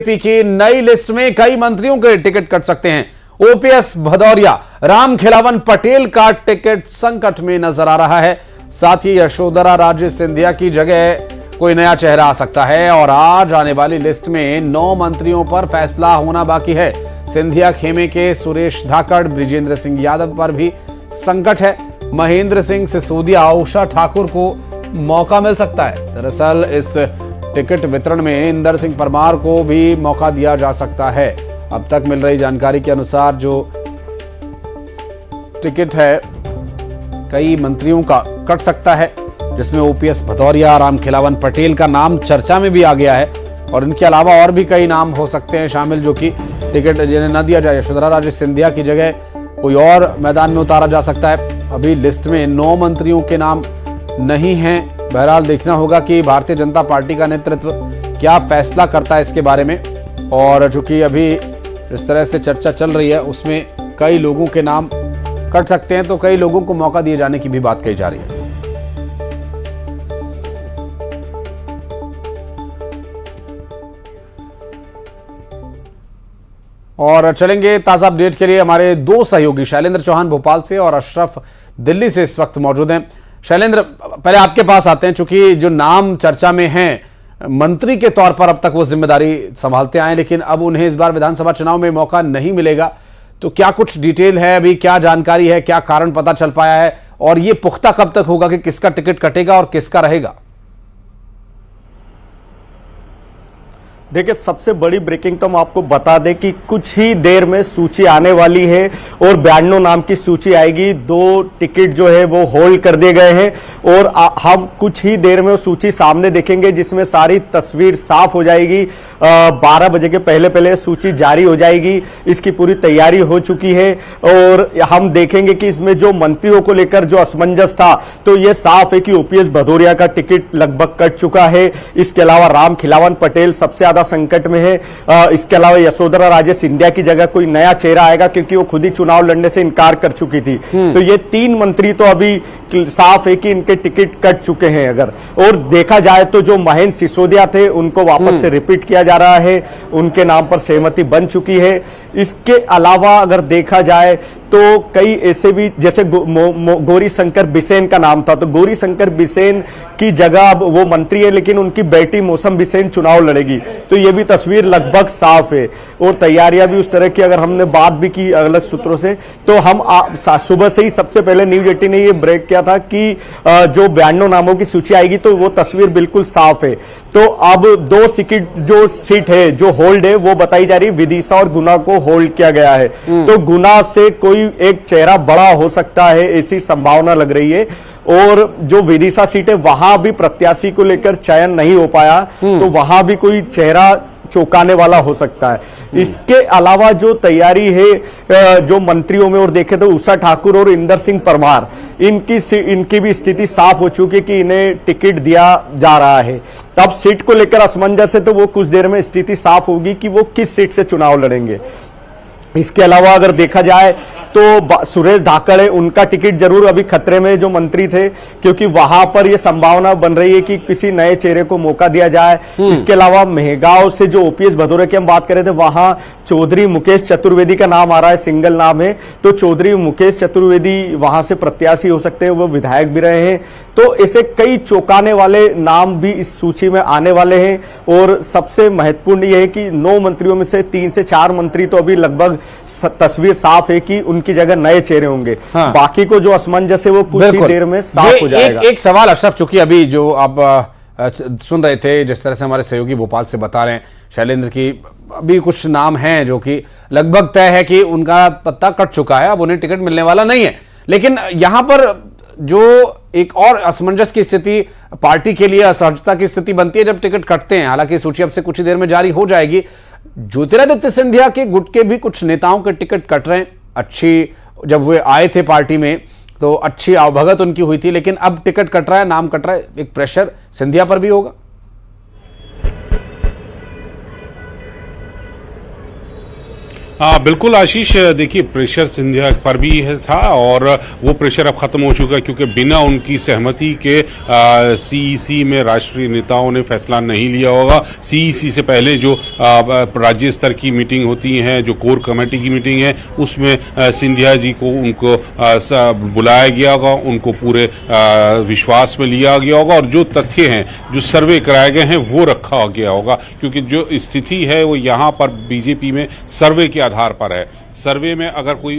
BJP की नई list में कई मंत्रियों के टिकट कट सकते हैं। ओपीएस भदौरिया, राम खिलावन पटेल का टिकट संकट में नजर आ रहा है। साथ ही यशोधरा राजे सिंधिया की जगह कोई नया चेहरा आ सकता है और आज आने वाली लिस्ट में 9 मंत्रियों पर फैसला होना बाकी है। सिंधिया खेमे के सुरेश धाकड़, बृजेंद्र सिंह यादव पर भी संकट है। महेंद्र सिंह सिसोदिया, उषा ठाकुर को मौका मिल सकता है। दरअसल इस टिकट वितरण में इंदर सिंह परमार को भी मौका दिया जा सकता है। अब तक मिल रही जानकारी के अनुसार जो टिकट है कई मंत्रियों का कट सकता है, जिसमें ओपीएस भदौरिया, राम खिलावन पटेल का नाम चर्चा में भी आ गया है और इनके अलावा और भी कई नाम हो सकते हैं शामिल, जो कि टिकट जिन्हें न दिया जाए। यशोधरा राजे सिंधिया की जगह कोई और मैदान में उतारा जा सकता है। अभी लिस्ट में 9 मंत्रियों के नाम नहीं हैं। बहरहाल देखना होगा कि भारतीय जनता पार्टी का नेतृत्व क्या फैसला करता है इसके बारे में। और चूंकि अभी इस तरह से चर्चा चल रही है, उसमें कई लोगों के नाम कट सकते हैं, तो कई लोगों को मौका दिए जाने की भी बात कही जा रही है। और चलेंगे ताजा अपडेट के लिए हमारे 2 सहयोगी शैलेंद्र चौहान भोपाल से और अशरफ दिल्ली से इस वक्त मौजूद हैं। शैलेंद्र, पहले आपके पास आते हैं, चूंकि जो नाम चर्चा में हैं मंत्री के तौर पर अब तक वो जिम्मेदारी संभालते आए, लेकिन अब उन्हें इस बार विधानसभा चुनाव में मौका नहीं मिलेगा, तो क्या कुछ डिटेल है, अभी क्या जानकारी है, क्या कारण पता चल पाया है और ये पुख्ता कब तक होगा कि किसका टिकट कटेगा और किसका रहेगा? देखिए, सबसे बड़ी ब्रेकिंग तो हम आपको बता दें कि कुछ ही देर में सूची आने वाली है और 92 नाम की सूची आएगी। 2 टिकट जो है वो होल्ड कर दिए गए हैं और हम कुछ ही देर में वो सूची सामने देखेंगे, जिसमें सारी तस्वीर साफ हो जाएगी। 12 बजे के पहले पहले सूची जारी हो जाएगी। इसकी पूरी तैयारी हो चुकी है और हम देखेंगे कि इसमें जो मंत्रियों को लेकर जो असमंजस था, तो ये साफ है कि ओपीएस भदौरिया का टिकट लगभग कट चुका है। इसके अलावा राम खिलावन पटेल सबसे ज्यादा संकट में है। इसके अलावा यशोधरा राजे सिंधिया की जगह कोई नया चेहरा आएगा, क्योंकि वो खुद ही चुनाव लड़ने से इनकार कर चुकी थी। तो ये 3 मंत्री तो अभी साफ है कि इनके टिकट कट चुके हैं। अगर और देखा जाए तो जो महेंद्र सिसोदिया थे, उनको वापस से रिपीट किया जा रहा है, उनके नाम पर सहमति बन चुकी है। इसके अलावा अगर देखा जाए तो कई ऐसे भी, जैसे गौरी शंकर बिसेन का नाम था, तो गौरी शंकर बिसेन की जगह अब वो मंत्री है, लेकिन उनकी बेटी मौसम बिसेन चुनाव लड़ेगी। तो ये भी तस्वीर लगभग साफ है और तैयारियां भी उस तरह की, अगर हमने बात भी की अलग सूत्रों से, तो हम सुबह से ही सबसे पहले न्यूज 18 ने ये ब्रेक किया था कि जो 92 नामों की सूची आएगी, तो वो तस्वीर बिल्कुल साफ है। तो अब 2 जो सीट है जो होल्ड है, वो बताई जा रही है विदिशा और गुना को होल्ड किया गया है। तो गुना से कोई एक चेहरा बड़ा हो सकता है, ऐसी संभावना लग रही है। और जो विदिशा सीट है, वहां भी प्रत्याशी को लेकर चयन नहीं हो पाया, तो वहां भी कोई चेहरा चौंकाने वाला हो सकता है। इसके अलावा जो तैयारी है जो मंत्रियों में और देखे तो उषा ठाकुर और इंदर सिंह परमार, इनकी भी स्थिति साफ हो चुकी है कि इन्हें टिकट दिया जा रहा है। अब सीट को लेकर असमंजस है, तो वो कुछ देर में स्थिति साफ होगी कि वो किस सीट से चुनाव लड़ेंगे। इसके अलावा अगर देखा जाए तो सुरेश धाकड़ है, उनका टिकट जरूर अभी खतरे में, जो मंत्री थे, क्योंकि वहां पर यह संभावना बन रही है कि किसी नए चेहरे को मौका दिया जाए। इसके अलावा मेहगांव से जो ओपीएस भदौरिया की हम बात कर रहे थे, वहां चौधरी मुकेश चतुर्वेदी का नाम आ रहा है, सिंगल नाम है। तो चौधरी मुकेश चतुर्वेदी वहां से प्रत्याशी हो सकते हैं, वो विधायक भी रहे हैं। तो ऐसे कई चौंकाने वाले नाम भी इस सूची में आने वाले हैं। और सबसे महत्वपूर्ण यह है कि 9 मंत्रियों में से 3 से 4 मंत्री तो अभी लगभग तस्वीर साफ है कि उनकी जगह नए चेहरे होंगे। हाँ। बाकी को जो असमंजस है वो कुछ ही देर में साफ हो जाएगा। एक सवाल अशरफ, चूंकि अभी जो आप सुन रहे थे, जिस तरह से हमारे सहयोगी भोपाल से बता रहे हैं शैलेंद्र की, अभी कुछ नाम हैं जो कि लगभग तय है कि उनका पत्ता कट चुका है, अब उन्हें टिकट मिलने वाला नहीं है। लेकिन यहां पर जो एक और असमंजस की स्थिति, पार्टी के लिए असहजता की स्थिति बनती है जब टिकट कटते हैं। हालांकि सूची अब से कुछ ही देर में जारी हो जाएगी। ज्योतिरादित्य सिंधिया के गुट के भी कुछ नेताओं के टिकट कट रहे हैं। अच्छी, जब वे आए थे पार्टी में तो अच्छी आवभगत उनकी हुई थी, लेकिन अब टिकट कट रहा है, नाम कट रहा है, एक प्रेशर सिंधिया पर भी होगा। बिल्कुल आशीष, देखिए प्रेशर सिंधिया पर भी था और वो प्रेशर अब खत्म हो चुका है, क्योंकि बिना उनकी सहमति के सीईसी में राष्ट्रीय नेताओं ने फैसला नहीं लिया होगा। सीईसी से पहले जो राज्य स्तर की मीटिंग होती है, जो कोर कमेटी की मीटिंग है, उसमें सिंधिया जी को उनको बुलाया गया होगा, उनको पूरे विश्वास में लिया गया होगा और जो तथ्य हैं, जो सर्वे कराए गए हैं, वो रखा गया होगा, क्योंकि जो स्थिति है वो यहाँ पर बीजेपी में सर्वे के आधार पर है। सर्वे में अगर कोई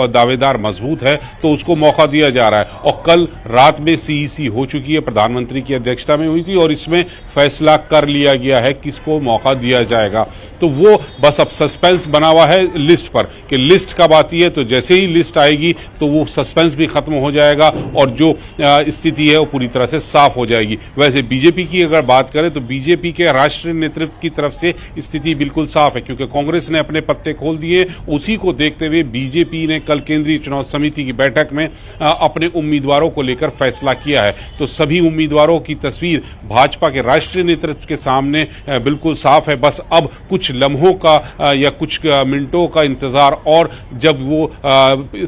दावेदार मजबूत है तो उसको मौका दिया जा रहा है और कल रात में सीईसी हो चुकी है, प्रधानमंत्री की अध्यक्षता में हुई थी और इसमें फैसला कर लिया गया है किसको मौका दिया जाएगा। तो वो बस अब सस्पेंस बना हुआ है लिस्ट पर कि लिस्ट कब आती है, तो जैसे ही लिस्ट आएगी तो वो सस्पेंस भी खत्म हो जाएगा और जो स्थिति है वो पूरी तरह से साफ हो जाएगी। वैसे बीजेपी की अगर बात करें तो बीजेपी के राष्ट्रीय नेतृत्व की तरफ से स्थिति बिल्कुल साफ है, क्योंकि कांग्रेस ने अपने पत्ते खोल दिए। उसी को देखते हुए बीजेपी ने कल केंद्रीय चुनाव समिति की बैठक में अपने उम्मीदवारों को लेकर फैसला किया है। तो सभी उम्मीदवारों की तस्वीर भाजपा के राष्ट्रीय नेतृत्व के सामने बिल्कुल साफ है। बस अब कुछ लम्हों का या कुछ मिनटों का इंतजार, और जब वो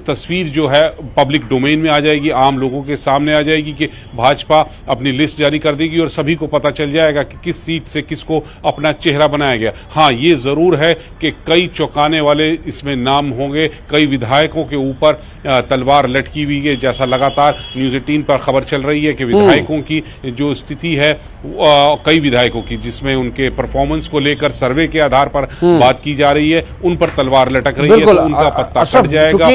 तस्वीर जो है पब्लिक डोमेन में आ जाएगी, आम लोगों के सामने आ जाएगी कि भाजपा अपनी लिस्ट जारी कर देगी और सभी को पता चल जाएगा कि किस सीट से किसको अपना चेहरा बनाया गया। हाँ, ये जरूर है कि कई चौंकाने वाले इसमें नाम होंगे, कई विधायकों के ऊपर तलवार लटकी हुई है, जैसा लगातार न्यूज़ 18 पर खबर चल रही है कि विधायकों की जो स्थिति है, कई विधायकों की जिसमें उनके परफॉर्मेंस को लेकर सर्वे के आधार पर बात की जा रही है, उन पर तलवार लटक रही है, तो उनका पत्ता कट जाएगा।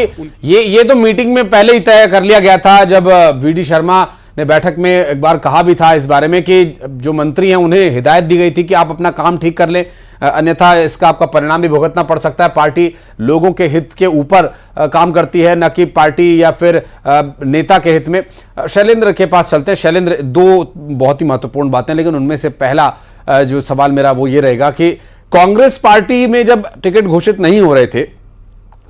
ये तो मीटिंग में पहले ही तय कर लिया गया था, जब वीडी शर्मा ने बैठक में एक बार कहा भी था इस बारे में कि जो मंत्री हैं उन्हें हिदायत दी गई थी कि आप अपना काम ठीक कर लें, अन्यथा इसका आपका परिणाम भी भुगतना पड़ सकता है। पार्टी लोगों के हित के ऊपर काम करती है, न कि पार्टी या फिर नेता के हित में। शैलेंद्र के पास चलते हैं। शैलेंद्र, दो बहुत ही महत्वपूर्ण बातें, लेकिन उनमें से पहला जो सवाल मेरा वो ये रहेगा कि कांग्रेस पार्टी में जब टिकट घोषित नहीं हो रहे थे,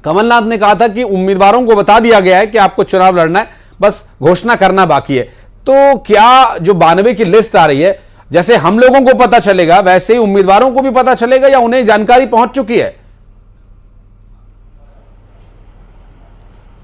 कमलनाथ ने कहा था कि उम्मीदवारों को बता दिया गया है कि आपको चुनाव लड़ना है, बस घोषणा करना बाकी है। तो क्या जो 92 की लिस्ट आ रही है, जैसे हम लोगों को पता चलेगा वैसे ही उम्मीदवारों को भी पता चलेगा, या उन्हें जानकारी पहुंच चुकी है?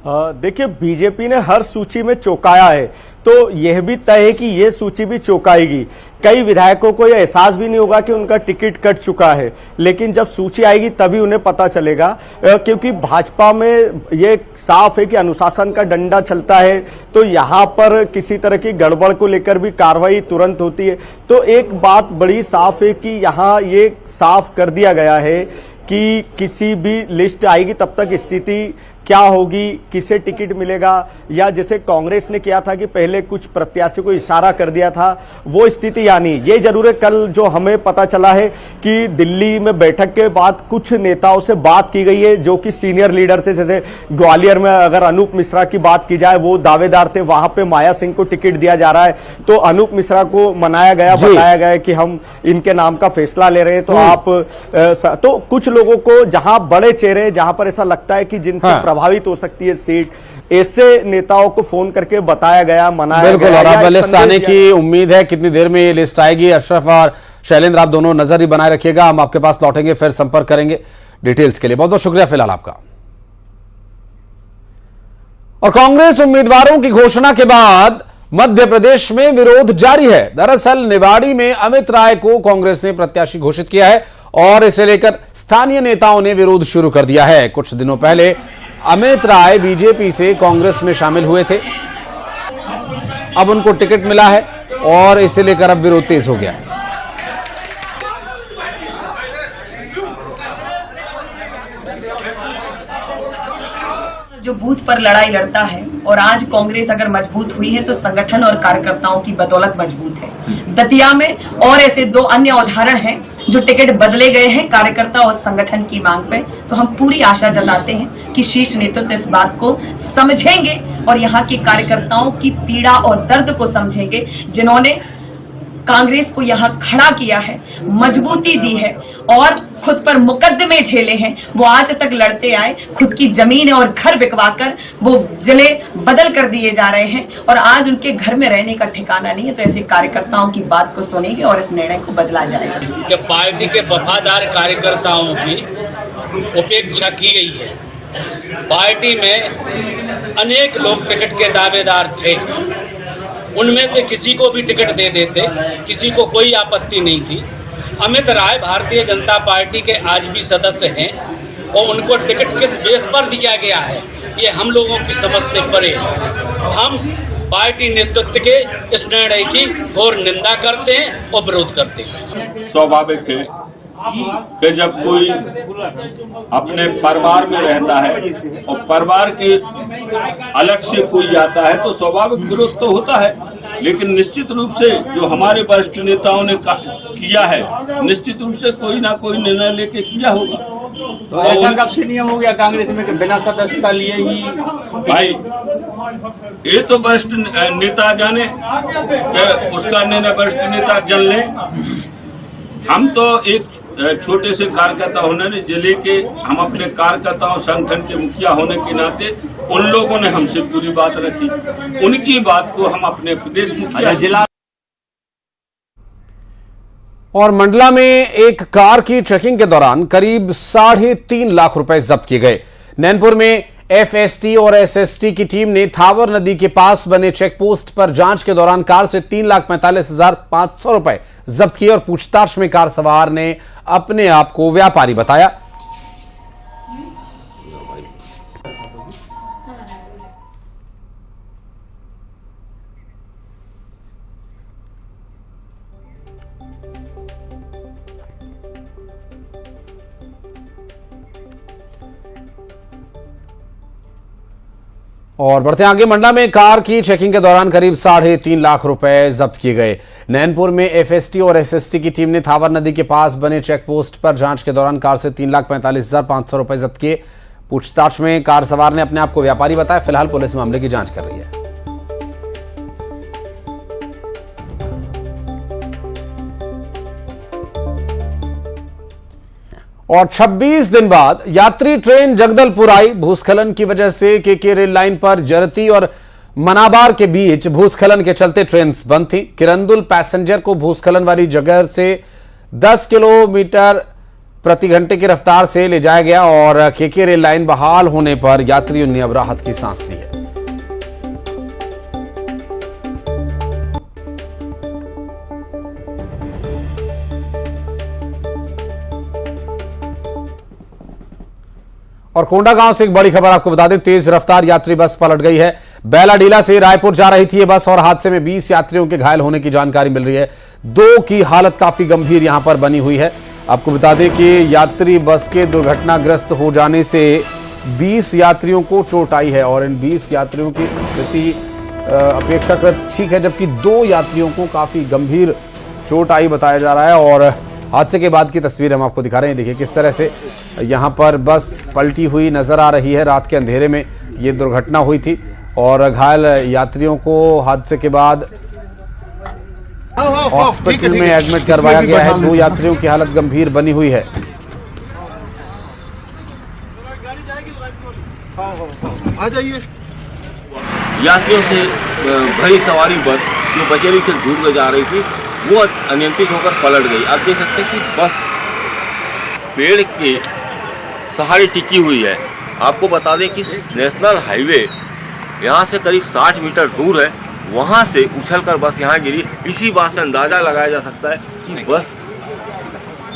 देखिए, बीजेपी ने हर सूची में चौंकाया है, तो यह भी तय है कि यह सूची भी चौंकाएगी। कई विधायकों को यह एहसास भी नहीं होगा कि उनका टिकट कट चुका है, लेकिन जब सूची आएगी तभी उन्हें पता चलेगा, क्योंकि भाजपा में यह साफ है कि अनुशासन का डंडा चलता है, तो यहां पर किसी तरह की गड़बड़ को लेकर भी कार्रवाई तुरंत होती है। तो एक बात बड़ी साफ है कि यहां ये साफ कर दिया गया है कि किसी भी लिस्ट आएगी तब तक स्थिति क्या होगी, किसे टिकट मिलेगा, या जैसे कांग्रेस ने किया था कि पहले कुछ प्रत्याशी को इशारा कर दिया था, वो स्थिति यानी ये जरूर है। कल जो हमें पता चला है कि दिल्ली में बैठक के बाद कुछ नेताओं से बात की गई है जो कि सीनियर लीडर थे, जैसे ग्वालियर में अगर अनूप मिश्रा की बात की जाए, वो दावेदार थे, वहां पे माया सिंह को टिकट दिया जा रहा है, तो अनूप मिश्रा को मनाया गया, बताया गया कि हम इनके नाम का फैसला ले रहे हैं, तो आप तो कुछ लोगों को जहां बड़े चेहरे, जहां पर ऐसा लगता है कि जिनसे प्रभावित हो सकती है सीट, ऐसे नेताओं को फोन करके बताया गया, मनाया गया। बिल्कुल, और अब लिस्ट आने की उम्मीद है। कितनी देर में ये लिस्ट आएगी? अशरफ और शैलेंद्र, आप दोनों नजर ही बनाए रखिएगा, हम आपके पास लौटेंगे, फिर संपर्क करेंगे डिटेल्स के लिए। बहुत बहुत शुक्रिया फिलहाल आपका। और कांग्रेस उम्मीदवारों की घोषणा के बाद मध्य प्रदेश में विरोध जारी है। दरअसल निवाड़ी में अमित राय को कांग्रेस ने प्रत्याशी घोषित किया है और इसे लेकर स्थानीय नेताओं ने विरोध शुरू कर दिया है। कुछ दिनों पहले अमित राय बीजेपी से कांग्रेस में शामिल हुए थे, अब उनको टिकट मिला है और इसे लेकर अब विरोध तेज हो गया है। जो बूथ पर लड़ाई लड़ता है, और आज कांग्रेस अगर मजबूत हुई है तो संगठन और कार्यकर्ताओं की बदौलत मजबूत है। दतिया में और ऐसे दो अन्य उदाहरण हैं जो टिकट बदले गए हैं कार्यकर्ता और संगठन की मांग पे। तो हम पूरी आशा जताते हैं कि शीर्ष नेतृत्व इस बात को समझेंगे और यहाँ के कार्यकर्ताओं की पीड़ा और दर्द को समझेंगे, जिन्होंने कांग्रेस को यहाँ खड़ा किया है, मजबूती दी है और खुद पर मुकदमे झेले हैं। वो आज तक लड़ते आए, खुद की जमीन और घर बिकवाकर वो जिले बदल कर दिए जा रहे हैं और आज उनके घर में रहने का ठिकाना नहीं है। तो ऐसे कार्यकर्ताओं की बात को सुनेंगे और इस निर्णय को बदला जाएगा। पार्टी के वफादार कार्यकर्ताओं की उपेक्षा की गई है। पार्टी में अनेक लोग टिकट के दावेदार थे, उनमें से किसी को भी टिकट दे देते, किसी को कोई आपत्ति नहीं थी। अमित राय भारतीय जनता पार्टी के आज भी सदस्य हैं और उनको टिकट किस बेस पर दिया गया है ये हम लोगों की समझ से परे है। हम पार्टी नेतृत्व के इस निर्णय की घोर निंदा करते हैं और विरोध करते हैं। स्वाभाविक है कि जब कोई अपने परिवार में रहता है और परिवार के अलग से कोई जाता है तो स्वाभाविक विरोध तो होता है, लेकिन निश्चित रूप से जो हमारे वरिष्ठ नेताओं ने किया है, निश्चित रूप से कोई ना कोई निर्णय लेके किया होगा। तो ऐसा कब से नियम हो गया कांग्रेस में कि बिना सदस्यता लिए ही? भाई ये तो वरिष्ठ नेता जाने, उसका निर्णय वरिष्ठ नेता जन ले। हम तो एक छोटे से कार्यकर्ता होने जिले के, हम अपने कार्यकर्ताओं संगठन के मुखिया होने के नाते उन लोगों ने हमसे पूरी बात रखी, उनकी बात को हम अपने प्रदेश मुखिया जिला। और मंडला में एक कार की चेकिंग के दौरान करीब 3.5 लाख रुपए जब्त किए गए। नैनपुर में एफएसटी और एसएसटी की टीम ने थावर नदी के पास बने चेक पोस्ट पर जांच के दौरान कार से 3,45,500 रुपए जब्त किए और पूछताछ में कार सवार ने अपने आप को व्यापारी बताया। और बढ़ते आगे, मंडला में कार की चेकिंग के दौरान करीब 3.5 लाख रुपए जब्त किए गए। नैनपुर में एफएसटी और एसएसटी की टीम ने थावर नदी के पास बने चेक पोस्ट पर जांच के दौरान कार से 3,45,500 रुपए जब्त किए। पूछताछ में कार सवार ने अपने आप को व्यापारी बताया। फिलहाल पुलिस मामले की जांच कर रही है। और 26 दिन बाद यात्री ट्रेन जगदलपुर आई। भूस्खलन की वजह से केके रेल लाइन पर जरती और मनाबार के बीच भूस्खलन के चलते ट्रेन बंद थी। किरंदुल पैसेंजर को भूस्खलन वाली जगह से 10 किलोमीटर प्रति घंटे की रफ्तार से ले जाया गया और केके रेल लाइन बहाल होने पर यात्रियों ने अब राहत की सांस ली है। और कोंडागांव से एक बड़ी खबर आपको बता दें, तेज रफ्तार यात्री बस पलट गई है। बैलाडीला से रायपुर जा रही थी ये बस और हादसे में 20 यात्रियों के घायल होने की जानकारी मिल रही है। 2 की हालत काफी गंभीर यहां पर बनी हुई है। आपको बता दें कि यात्री बस के दुर्घटनाग्रस्त हो जाने से 20 यात्रियों को चोट आई है और इन 20 यात्रियों की स्थिति अपेक्षाकृत ठीक है, जबकि 2 यात्रियों को काफी गंभीर चोट आई बताया जा रहा है। और हादसे के बाद की तस्वीर हम आपको दिखा रहे हैं। देखिए किस तरह से यहां पर बस पलटी हुई नजर आ रही है। रात के अंधेरे में ये दुर्घटना हुई थी और घायल यात्रियों को हादसे के बाद हॉस्पिटल में एडमिट करवाया गया है। 2 यात्रियों की हालत गंभीर बनी हुई है। आ जाइए। यात्रियों से भरी सवारी बस जो बचेली से दूर में जा रही थी वो अनियंत्रित होकर पलट गई। आप देख सकते हैं कि बस पेड़ के सहारे टिकी हुई है। आपको बता दें कि नेशनल हाईवे यहाँ से करीब 60 मीटर दूर है, वहाँ से उछलकर बस यहाँ गिरी। इसी बात से अंदाज़ा लगाया जा सकता है कि बस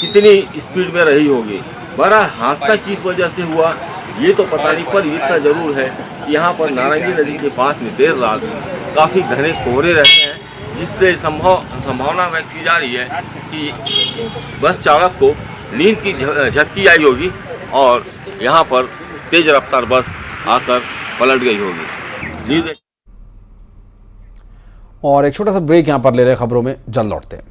कितनी स्पीड में रही होगी। बड़ा हादसा किस वजह से हुआ ये तो पता नहीं, पर इतना जरूर है कि यहाँ पर नारंगी नदी के पास में देर रात काफ़ी घने कोहरे रहते हैं, जिससे संभावना व्यक्त की जा रही है कि बस चालक को नींद की झपकी आई होगी और यहाँ पर तेज रफ्तार बस आकर पलट गई होगी। और एक छोटा सा ब्रेक यहाँ पर ले रहे खबरों में, जल्द लौटते हैं।